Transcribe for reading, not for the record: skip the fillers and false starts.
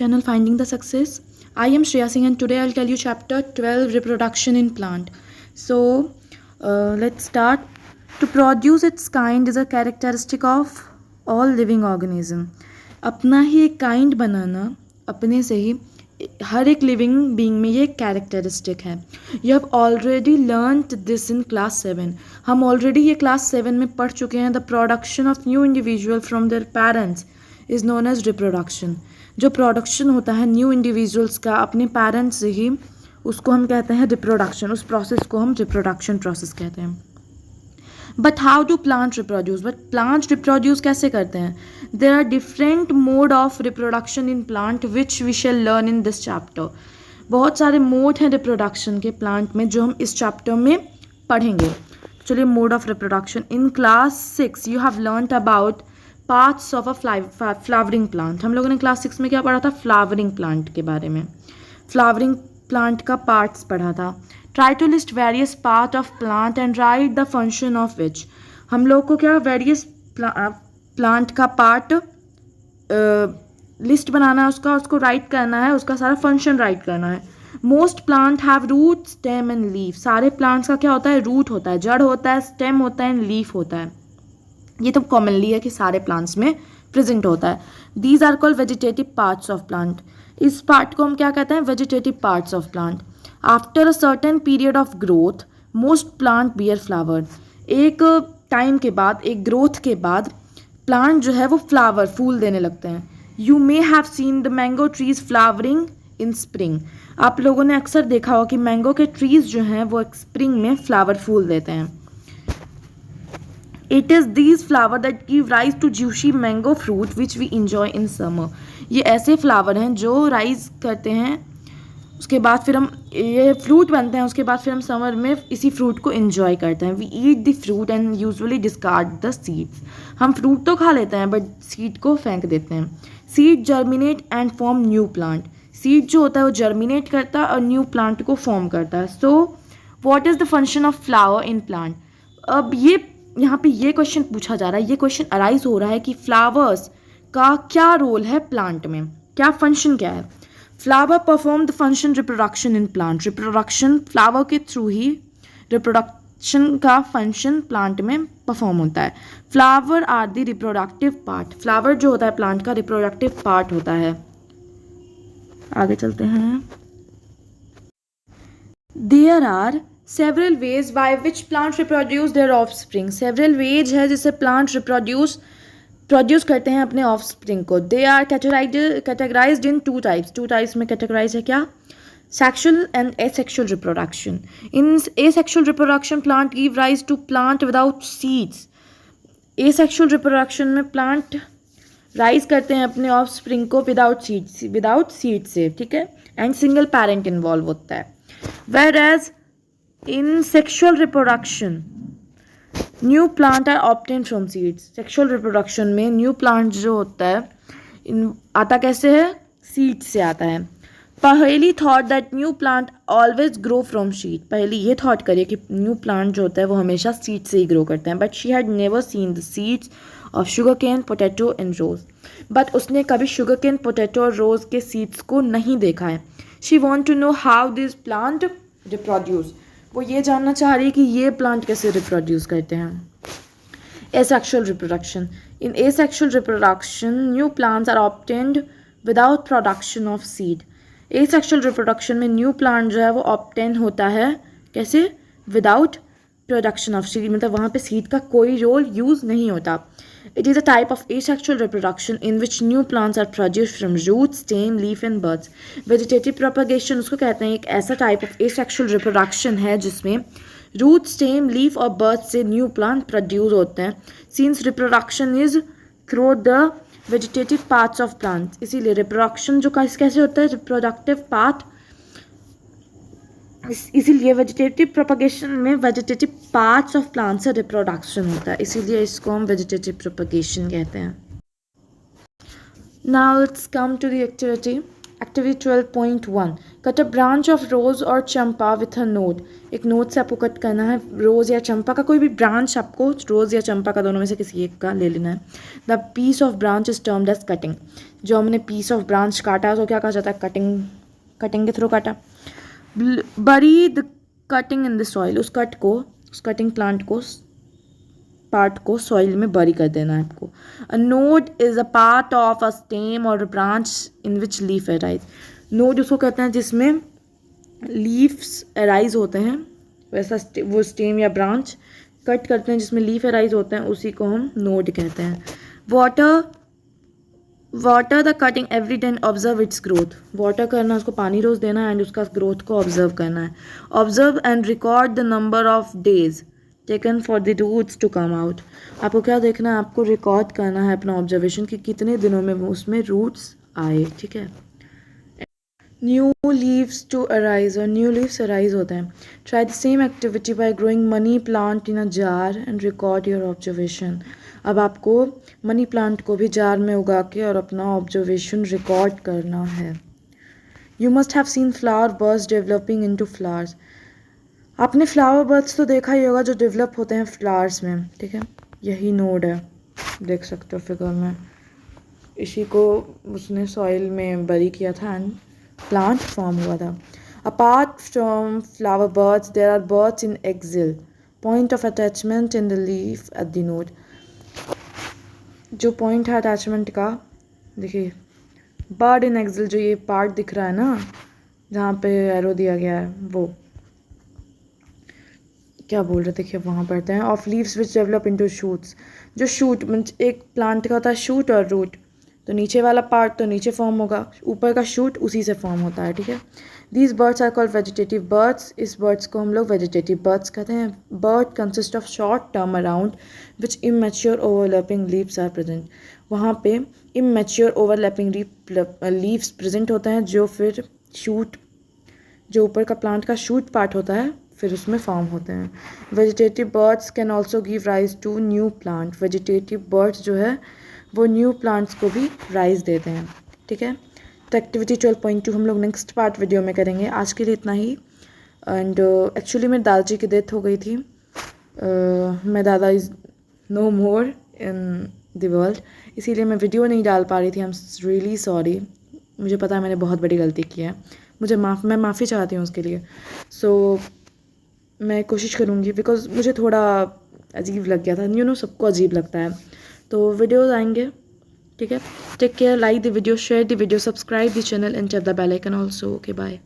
channel Finding the Success. I am Shreya Singh and today I'll tell you chapter 12 Reproduction in Plant. So let's start. To produce its kind is a characteristic of all living organism. अपना ही एक kind बनाना अपने से ही हर एक living being में ये characteristic है. You have already learned this in class 7. हम already ये क्लास 7 में पढ़ चुके हैं. The production of new individual from their parents is known as reproduction. जो प्रोडक्शन होता है न्यू इंडिविजुअल्स का अपने पेरेंट्स से ही, उसको हम कहते हैं रिप्रोडक्शन. उस प्रोसेस को हम रिप्रोडक्शन प्रोसेस कहते हैं. But how do plant reproduce? But plant reproduce कैसे करते हैं? There are different mode of reproduction in plant which we shall learn in this chapter. बहुत सारे मोड हैं रिप्रोडक्शन के प्लांट में जो हम इस चैप्टर में पढ़ेंगे. चलिए, mode of reproduction. In class 6 you have learned about parts of a flowering plant. हम लोगों ने क्लास 6 में क्या पढ़ा था? फ्लावरिंग प्लांट के बारे में. फ्लावरिंग प्लांट का पार्ट्स पढ़ा था. Try to list various part of plant and write the function of which. हम लोग को क्या वेरियस प्लांट का पार्ट लिस्ट बनाना है, उसको राइट करना है, उसका सारा फंक्शन राइट करना है. Most plant have root, stem and leaf. सारे प्लांट्स का क्या होता है? रूट होता है, जड़ होता है, स्टेम होता है एंड लीफ होता है. ये तो कॉमनली है कि सारे प्लांट्स में प्रेजेंट होता है. These are called vegetative parts of plant. इस पार्ट को हम क्या कहते हैं? Vegetative parts of plant. After a certain period of growth most plant bear flower. एक टाइम के बाद, एक ग्रोथ के बाद प्लांट जो है वो फ्लावर, फूल देने लगते हैं. You may have seen the mango trees flowering in spring. आप लोगों ने अक्सर देखा होगा कि मैंगो के ट्रीज जो हैं वो स्प्रिंग में फ्लावर फूल देते हैं. It is these flower that give rise to juicy mango fruit which we enjoy in summer. ये ऐसे फ्लावर हैं जो राइज करते हैं, उसके बाद फिर हम ये फ्रूट बनते हैं, उसके बाद फिर हम समर में इसी फ्रूट को इन्जॉय करते हैं. We eat the fruit and usually discard the seeds. हम फ्रूट तो खा लेते हैं बट सीड को फेंक देते हैं. Seed germinate and form new plant. Seed जो होता है वो जर्मिनेट करता है और न्यू प्लांट को फॉर्म करता है. So what is the function of flower in plant? अब ये यहाँ पे ये क्वेश्चन पूछा जा रहा है, ये क्वेश्चन अराइज हो रहा है कि फ्लावर्स का क्या रोल है प्लांट में, क्या फंक्शन क्या है? Flower perform the function reproduction in plant. Reproduction flower के थ्रू ही रिप्रोडक्शन का फंक्शन प्लांट में परफॉर्म होता है. Flower are the reproductive part. Flower जो होता है प्लांट का रिप्रोडक्टिव पार्ट होता है. आगे चलते हैं. There are several ways by which plants reproduce their offspring. several ways है जिससे plants प्रोड्यूस करते हैं अपने offspring को. they are categorized in two types. two types में categorize है क्या? sexual and asexual reproduction. in asexual reproduction plant give rise to plant without seeds. asexual reproduction में plant राइज करते हैं अपने offspring को विदाउट सीड से, ठीक है, एंड सिंगल पेरेंट इन्वॉल्व होता है. whereas in sexual reproduction new plant are obtained from seeds. sexual reproduction में new plant जो होता है आता कैसे है? seed से आता है. पहली thought that new plant always grow from seed. पहली ये thought करिए कि new plant जो होता है वो हमेशा seed से ही grow करते हैं. but she had never seen the seeds of sugarcane, potato and rose. but उसने कभी sugarcane, potato और rose के seeds को नहीं देखा है. she want to know how this plant reproduce. वो ये जानना चाह रही है कि ये प्लांट कैसे रिप्रोड्यूस करते हैं. asexual reproduction. in asexual reproduction new plants are obtained without production of seed. asexual reproduction में न्यू प्लांट जो है वो ऑब्टेन होता है कैसे? Without production of seed. मतलब वहाँ पे सीड का कोई रोल यूज़ नहीं होता. It is a type of asexual reproduction in which new plants are produced from roots, stem, leaf and buds. Vegetative propagation उसको कहते हैं. एक ऐसा type of asexual reproduction है जिसमें root, stem, leaf और buds से new plant produce होते हैं. Since reproduction is through the vegetative parts of plants, इसीलिए reproduction जो कैसे होता है? reproductive part. इसीलिए वेजिटेटिव प्रोपगेशन में वेजिटेटिव पार्ट्स ऑफ प्लांट से रिप्रोडक्शन होता है, इसीलिए इसको हम वेजिटेटिव प्रोपगेशन कहते हैं. Now let's come to the activity. Activity 12.1 cut a branch of rose और चंपा विथ अ नोड। एक नोड से आपको कट करना है रोज या चंपा का कोई भी ब्रांच, आपको रोज या चंपा का दोनों में से किसी एक का ले लेना है। The piece of branch is termed as cutting. जो हमने पीस ऑफ ब्रांच काटा तो क्या कहा जाता है, कटिंग, कटिंग के थ्रू काटा। Bury the cutting in the soil, उस कटिंग प्लांट को, पार्ट को सॉइल में बरी कर देना है आपको। A node is a part of a stem or branch in which leaf arise. Node उसको कहते हैं जिसमें लीव्स अराइज होते हैं, वैसा वो स्टेम या ब्रांच कट करते हैं जिसमें लीफ अराइज होते हैं, उसी को हम नोड कहते हैं। Water the cutting every day and observe it's growth. Water करना, उसको पानी रोज देना एंड उसका ग्रोथ को ऑब्जर्व करना है। Observe and record the number of days taken for the roots to come out. आपको क्या देखना है, आपको रिकॉर्ड करना है अपना ऑब्जर्वेशन कि कितने दिनों में उसमें रूट्स आए, ठीक है। न्यू लीव्स टू अराइज, और न्यू लीव्स अराइज होते हैं। Try the same activity by growing money plant in a jar and record your observation. अब आपको मनी प्लांट को भी जार में उगा के और अपना ऑब्जर्वेशन रिकॉर्ड करना है। You must have seen flower birds developing into flowers. आपने फ्लावर बर्ड्स तो देखा ही होगा जो डेवलप होते हैं फ्लावर्स में, ठीक है। यही नोड है, देख सकते हो फिगर में। इसी को उसने सॉइल में बरी किया था एंड प्लांट फॉर्म हुआ था। Apart from flower buds there are buds in axil, point of attachment in the leaf at the node. जो पॉइंट है अटैचमेंट का, देखिए बर्ड इन एक्सिल, जो ये पार्ट दिख रहा है ना जहाँ पे एरो दिया गया है, वो क्या बोल रहे थे कि वहाँ पढ़ते हैं। Of leaves which develop into shoots. जो शूट मीन्स एक प्लांट का होता है शूट और रूट, तो नीचे वाला पार्ट तो नीचे फॉर्म होगा, ऊपर का शूट उसी से फॉर्म होता है, ठीक है। These buds are called vegetative buds. इस बर्ड्स को हम लोग वेजिटेटिव बर्ड्स कहते हैं। Bud consist of short term around which immature overlapping leaves are present. वहाँ पे इमेच्योर ओवरलैपिंग लीव्स प्रेजेंट होते हैं, जो फिर शूट, जो ऊपर का प्लांट का शूट पार्ट होता है, फिर उसमें फॉर्म होते हैं। Vegetative buds can also give rise to new plant. Vegetative buds जो है वो न्यू प्लांट्स को भी राइज देते हैं, ठीक है। तो एक्टिविटी 12.2 हम लोग नेक्स्ट पार्ट वीडियो में करेंगे। आज के लिए इतना ही। एंड एक्चुअली मेरे दादाजी की डेथ हो गई थी। मेरा दादा is no more in the world, इसीलिए मैं वीडियो नहीं डाल पा रही थी। I am really sorry. मुझे पता है मैंने बहुत बड़ी गलती की है, मैं माफ़ी चाहती हूँ उसके लिए। सो मैं कोशिश करूँगी, बिकॉज मुझे थोड़ा अजीब लग गया था, सबको अजीब लगता है। तो वीडियोस आएंगे, ठीक है। Take care, like the video, share the video, subscribe the channel and tap the bell icon also. Okay bye.